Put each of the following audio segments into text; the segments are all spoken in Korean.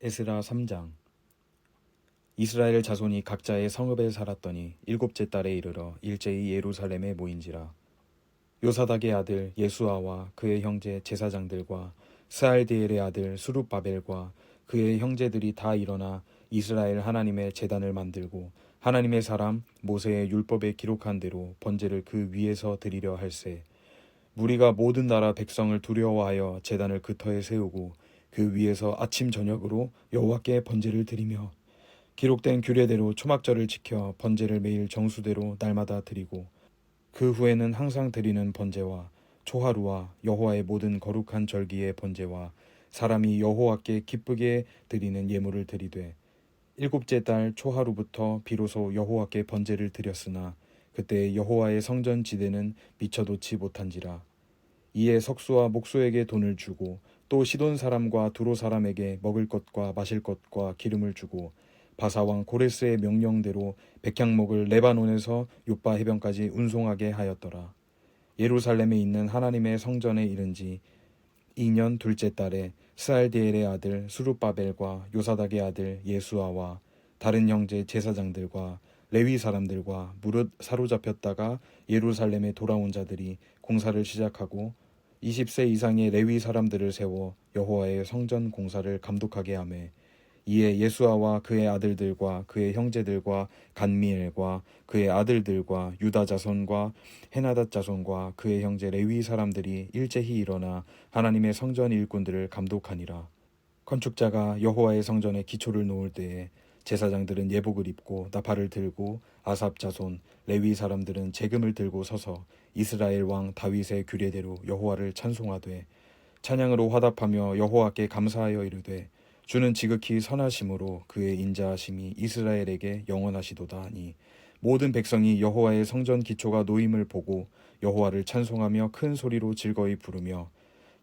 에스라 3장. 이스라엘 자손이 각자의 성읍에 살았더니 일곱째 달에 이르러 일제히 예루살렘에 모인지라. 요사닥의 아들 예수아와 그의 형제 제사장들과 스알디엘의 아들 수룹바벨과 그의 형제들이 다 일어나 이스라엘 하나님의 제단을 만들고 하나님의 사람 모세의 율법에 기록한 대로 번제를 그 위에서 드리려 할세. 무리가 모든 나라 백성을 두려워하여 제단을 그 터에 세우고 그 위에서 아침 저녁으로 여호와께 번제를 드리며 기록된 규례대로 초막절을 지켜 번제를 매일 정수대로 날마다 드리고 그 후에는 항상 드리는 번제와 초하루와 여호와의 모든 거룩한 절기의 번제와 사람이 여호와께 기쁘게 드리는 예물을 드리되 일곱째 달 초하루부터 비로소 여호와께 번제를 드렸으나 그때 여호와의 성전 지대는 미쳐놓지 못한지라. 이에 석수와 목수에게 돈을 주고 또 시돈 사람과 두로 사람에게 먹을 것과 마실 것과 기름을 주고 바사왕 고레스의 명령대로 백향목을 레바논에서 요빠 해변까지 운송하게 하였더라. 예루살렘에 있는 하나님의 성전에 이른지 2년 둘째 달에 스알디엘의 아들 수룹바벨과 요사닥의 아들 예수아와 다른 형제 제사장들과 레위 사람들과 무릇 사로잡혔다가 예루살렘에 돌아온 자들이 공사를 시작하고 20세 이상의 레위 사람들을 세워 여호와의 성전 공사를 감독하게 하매 이에 예수아와 그의 아들들과 그의 형제들과 간미엘과 그의 아들들과 유다 자손과 헤나닷 자손과 그의 형제 레위 사람들이 일제히 일어나 하나님의 성전 일꾼들을 감독하니라. 건축자가 여호와의 성전에 기초를 놓을 때에 제사장들은 예복을 입고 나팔을 들고 아삽 자손 레위 사람들은 재금을 들고 서서 이스라엘 왕 다윗의 규례대로 여호와를 찬송하되 찬양으로 화답하며 여호와께 감사하여 이르되 주는 지극히 선하심으로 그의 인자하심이 이스라엘에게 영원하시도다 하니 모든 백성이 여호와의 성전 기초가 놓임을 보고 여호와를 찬송하며 큰 소리로 즐거이 부르며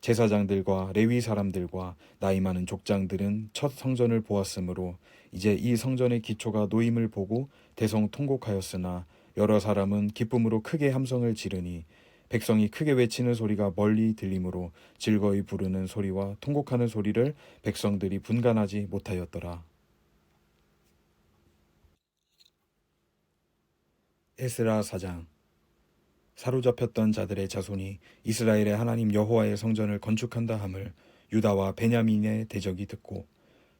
제사장들과 레위 사람들과 나이 많은 족장들은 첫 성전을 보았으므로 이제 이 성전의 기초가 놓임을 보고 대성통곡하였으나 여러 사람은 기쁨으로 크게 함성을 지르니 백성이 크게 외치는 소리가 멀리 들리므로 즐거이 부르는 소리와 통곡하는 소리를 백성들이 분간하지 못하였더라. 에스라 4장. 사로잡혔던 자들의 자손이 이스라엘의 하나님 여호와의 성전을 건축한다 함을 유다와 베냐민의 대적이 듣고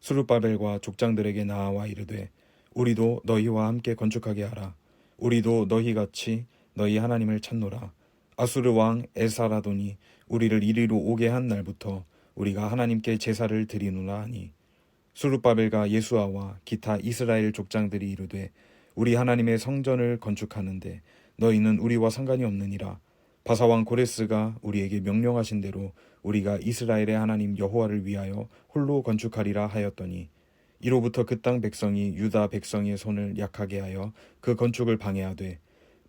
수룹바벨과 족장들에게 나아와 이르되 우리도 너희와 함께 건축하게 하라. 우리도 너희같이 너희 하나님을 찾노라. 아수르 왕 에사라돈이 우리를 이리로 오게 한 날부터 우리가 하나님께 제사를 드리노라 하니 수룹바벨과 예수아와 기타 이스라엘 족장들이 이르되 우리 하나님의 성전을 건축하는데 너희는 우리와 상관이 없느니라. 바사왕 고레스가 우리에게 명령하신 대로 우리가 이스라엘의 하나님 여호와를 위하여 홀로 건축하리라 하였더니 이로부터 그 땅 백성이 유다 백성의 손을 약하게 하여 그 건축을 방해하되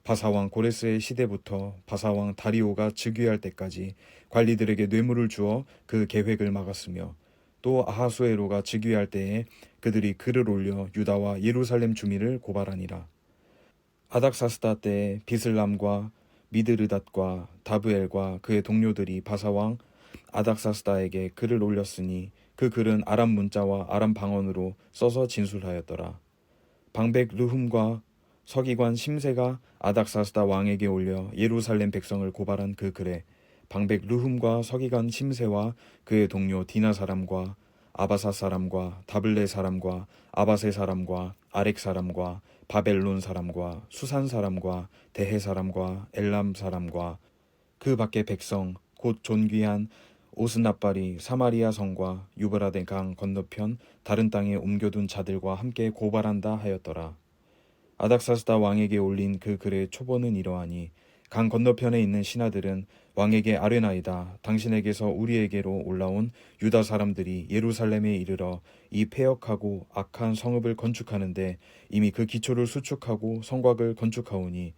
바사왕 고레스의 시대부터 바사왕 다리오가 즉위할 때까지 관리들에게 뇌물을 주어 그 계획을 막았으며 또 아하수에로가 즉위할 때에 그들이 글을 올려 유다와 예루살렘 주민을 고발하니라. 아닥사스다 때에 비슬람과 미드르닷과 다브엘과 그의 동료들이 바사왕 아닥사스다에게 글을 올렸으니 그 글은 아람 문자와 아람 방언으로 써서 진술하였더라. 방백 르훔과 서기관 심세가 아닥사스다 왕에게 올려 예루살렘 백성을 고발한 그 글에 방백 르훔과 서기관 심세와 그의 동료 디나 사람과 아바사 사람과 다블레 사람과 아바세 사람과 아렉 사람과 바벨론 사람과 수산 사람과 대해 사람과 엘람 사람과 그 밖의 백성 곧 존귀한 오스나발이 사마리아 성과 유브라데 강 건너편 다른 땅에 옮겨둔 자들과 함께 고발한다 하였더라. 아닥사스다 왕에게 올린 그 글의 초본은 이러하니 강 건너편에 있는 신하들은 왕에게 아뢰나이다. 당신에게서 우리에게로 올라온 유다 사람들이 예루살렘에 이르러 이 패역하고 악한 성읍을 건축하는데 이미 그 기초를 수축하고 성곽을 건축하오니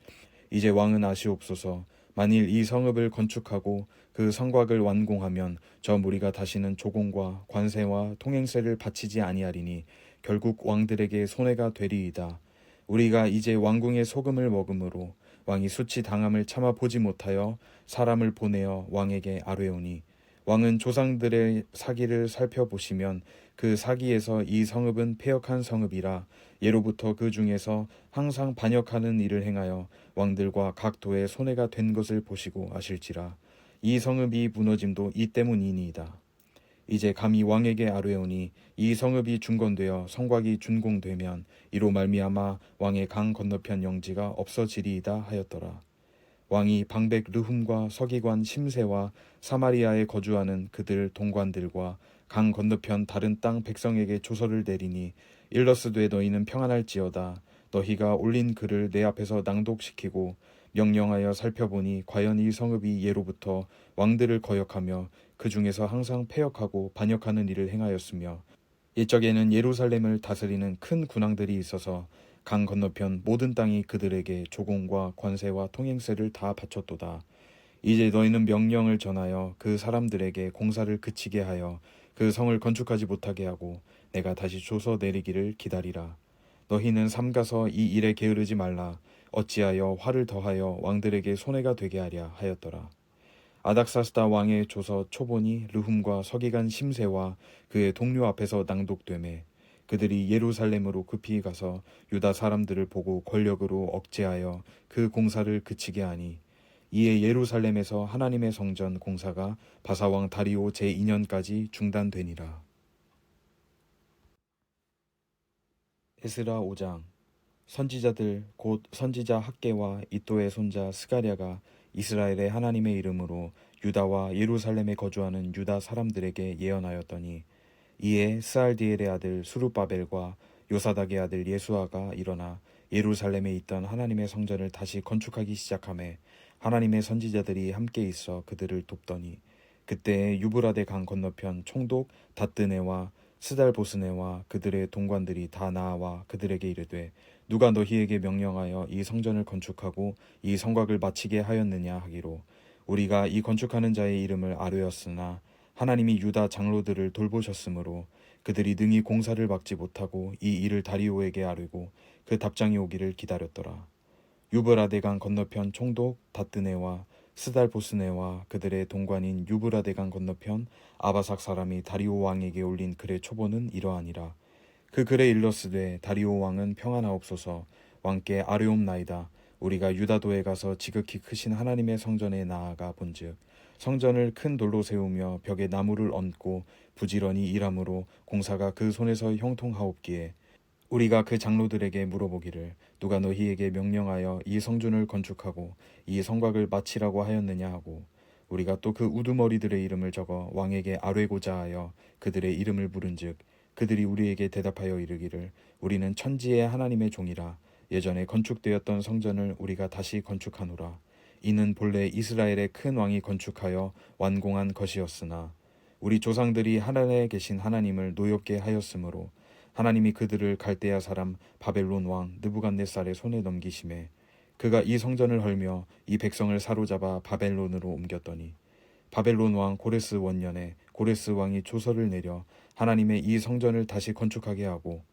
이제 왕은 아시옵소서. 만일 이 성읍을 건축하고 그 성곽을 완공하면 저 무리가 다시는 조공과 관세와 통행세를 바치지 아니하리니 결국 왕들에게 손해가 되리이다. 우리가 이제 왕궁의 소금을 먹음으로 왕이 수치 당함을 참아 보지 못하여 사람을 보내어 왕에게 아뢰오니 왕은 조상들의 사기를 살펴보시면 그 사기에서 이 성읍은 패역한 성읍이라 예로부터 그 중에서 항상 반역하는 일을 행하여 왕들과 각 도의 손해가 된 것을 보시고 아실지라. 이 성읍이 무너짐도 이 때문이니이다. 이제 감히 왕에게 아뢰오니 이 성읍이 중건되어 성곽이 준공되면 이로 말미암아 왕의 강 건너편 영지가 없어지리이다 하였더라. 왕이 방백 르훔과 서기관 심세와 사마리아에 거주하는 그들 동관들과 강 건너편 다른 땅 백성에게 조서를 내리니 일러스되 너희는 평안할지어다. 너희가 올린 글을 내 앞에서 낭독시키고 명령하여 살펴보니 과연 이 성읍이 예로부터 왕들을 거역하며 그 중에서 항상 패역하고 반역하는 일을 행하였으며 옛적에는 예루살렘을 다스리는 큰 군왕들이 있어서 강 건너편 모든 땅이 그들에게 조공과 관세와 통행세를 다 바쳤도다. 이제 너희는 명령을 전하여 그 사람들에게 공사를 그치게 하여 그 성을 건축하지 못하게 하고 내가 다시 조서 내리기를 기다리라. 너희는 삼가서 이 일에 게으르지 말라. 어찌하여 화를 더하여 왕들에게 손해가 되게 하랴 하였더라. 아닥사스다 왕의 조서 초본이 르훔과 서기관 심세와 그의 동료 앞에서 낭독되매 그들이 예루살렘으로 급히 가서 유다 사람들을 보고 권력으로 억제하여 그 공사를 그치게 하니 이에 예루살렘에서 하나님의 성전 공사가 바사왕 다리오 제2년까지 중단되니라. 에스라 5장. 선지자들 곧 선지자 학개와 이또의 손자 스가랴가 이스라엘의 하나님의 이름으로 유다와 예루살렘에 거주하는 유다 사람들에게 예언하였더니 이에 스알디엘의 아들 수룹바벨과 요사닥의 아들 예수아가 일어나 예루살렘에 있던 하나님의 성전을 다시 건축하기 시작하매 하나님의 선지자들이 함께 있어 그들을 돕더니 그때에 유브라데 강 건너편 총독 닷드네와 스달보스네와 그들의 동관들이 다 나아와 그들에게 이르되 누가 너희에게 명령하여 이 성전을 건축하고 이 성곽을 마치게 하였느냐 하기로 우리가 이 건축하는 자의 이름을 아뢰었으나 하나님이 유다 장로들을 돌보셨으므로 그들이 능히 공사를 막지 못하고 이 일을 다리오에게 아뢰고 그 답장이 오기를 기다렸더라. 유브라데강 건너편 총독 닷드네와 스달보스네와 그들의 동관인 유브라데강 건너편 아바삭 사람이 다리오 왕에게 올린 글의 초본은 이러하니라. 그 글에 일러스되 다리오 왕은 평안하옵소서. 왕께 아뢰옵나이다. 우리가 유다도에 가서 지극히 크신 하나님의 성전에 나아가 본즉 성전을 큰 돌로 세우며 벽에 나무를 얹고 부지런히 일함으로 공사가 그 손에서 형통하옵기에 우리가 그 장로들에게 물어보기를 누가 너희에게 명령하여 이 성전을 건축하고 이 성곽을 마치라고 하였느냐 하고 우리가 또 그 우두머리들의 이름을 적어 왕에게 아뢰고자 하여 그들의 이름을 부른즉 그들이 우리에게 대답하여 이르기를 우리는 천지의 하나님의 종이라. 예전에 건축되었던 성전을 우리가 다시 건축하노라. 이는 본래 이스라엘의 큰 왕이 건축하여 완공한 것이었으나 우리 조상들이 하늘에 계신 하나님을 노엽게 하였으므로 하나님이 그들을 갈대아 사람 바벨론 왕 느부갓네살의 손에 넘기심에 그가 이 성전을 헐며 이 백성을 사로잡아 바벨론으로 옮겼더니 바벨론 왕 고레스 원년에 고레스 왕이 조서를 내려 하나님의 이 성전을 다시 건축하게 하고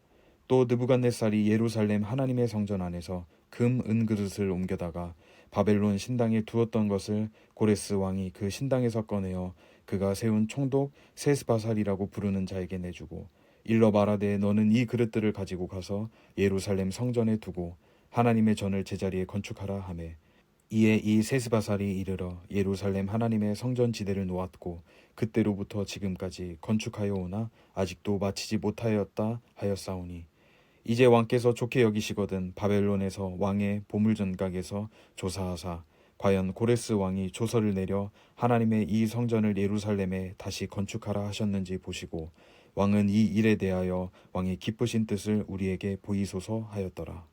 또 느부갓네살이 예루살렘 하나님의 성전 안에서 금, 은 그릇을 옮겨다가 바벨론 신당에 두었던 것을 고레스 왕이 그 신당에서 꺼내어 그가 세운 총독 세스바살이라고 부르는 자에게 내주고 일러 말하되 너는 이 그릇들을 가지고 가서 예루살렘 성전에 두고 하나님의 전을 제자리에 건축하라 하매 이에 이 세스바살이 이르러 예루살렘 하나님의 성전 지대를 놓았고 그때로부터 지금까지 건축하여 오나 아직도 마치지 못하였다 하였사오니 이제 왕께서 좋게 여기시거든 바벨론에서 왕의 보물전각에서 조사하사 과연 고레스 왕이 조서를 내려 하나님의 이 성전을 예루살렘에 다시 건축하라 하셨는지 보시고 왕은 이 일에 대하여 왕의 기쁘신 뜻을 우리에게 보이소서 하였더라.